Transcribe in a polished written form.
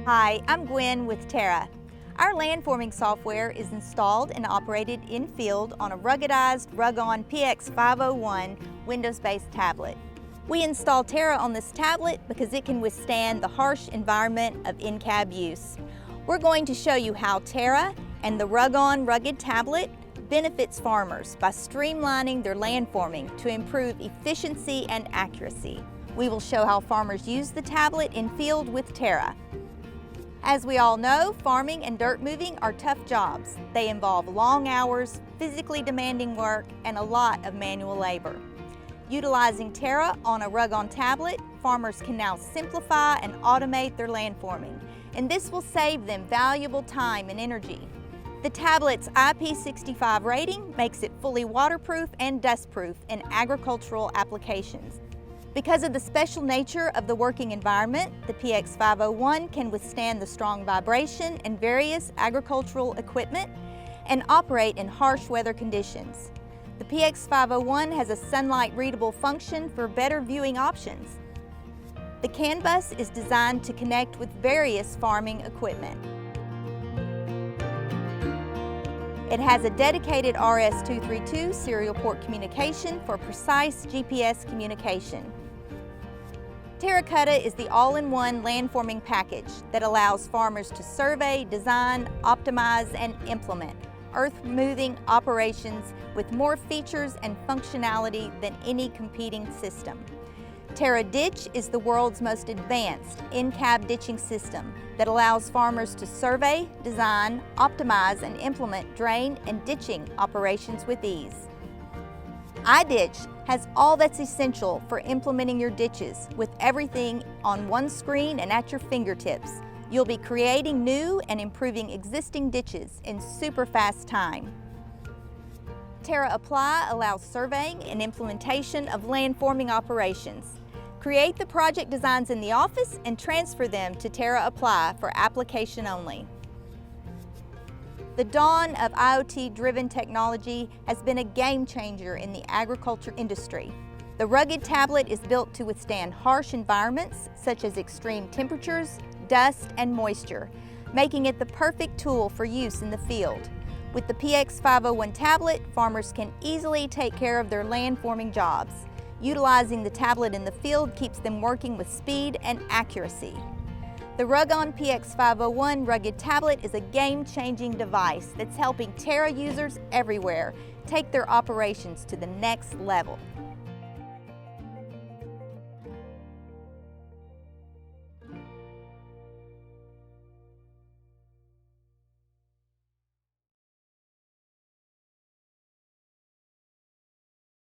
Hi, I'm Gwen with T3RRA. Our landforming software is installed and operated in field on a ruggedized RuggON PX501 Windows-based tablet. We install T3RRA on this tablet because it can withstand the harsh environment of in-cab use. We're going to show you how T3RRA and the RuggON rugged tablet benefits farmers by streamlining their landforming to improve efficiency and accuracy. We will show how farmers use the tablet in field with T3RRA. As we all know, farming and dirt moving are tough jobs. They involve long hours, physically demanding work, and a lot of manual labor. Utilizing T3RRA on a RuggON tablet, farmers can now simplify and automate their landforming, and this will save them valuable time and energy. The tablet's IP65 rating makes it fully waterproof and dustproof in agricultural applications. Because of the special nature of the working environment, the PX501 can withstand the strong vibration in various agricultural equipment and operate in harsh weather conditions. The PX501 has a sunlight readable function for better viewing options. The CAN bus is designed to connect with various farming equipment. It has a dedicated RS-232 serial port communication for precise GPS communication. T3RRA is the all-in-one landforming package that allows farmers to survey, design, optimize, and implement earth-moving operations with more features and functionality than any competing system. T3RRA Ditch is the world's most advanced in-cab ditching system that allows farmers to survey, design, optimize, and implement drain and ditching operations with ease. iDitch has all that's essential for implementing your ditches with everything on one screen and at your fingertips. You'll be creating new and improving existing ditches in super fast time. T3RRA Apply allows surveying and implementation of landforming operations. Create the project designs in the office and transfer them to T3RRA Apply for application only. The dawn of IoT-driven technology has been a game changer in the agriculture industry. The rugged tablet is built to withstand harsh environments such as extreme temperatures, dust, and moisture, making it the perfect tool for use in the field. With the PX501 tablet, farmers can easily take care of their landforming jobs. Utilizing the tablet in the field keeps them working with speed and accuracy. The RuggON PX501 rugged tablet is a game-changing device that's helping T3RRA users everywhere take their operations to the next level.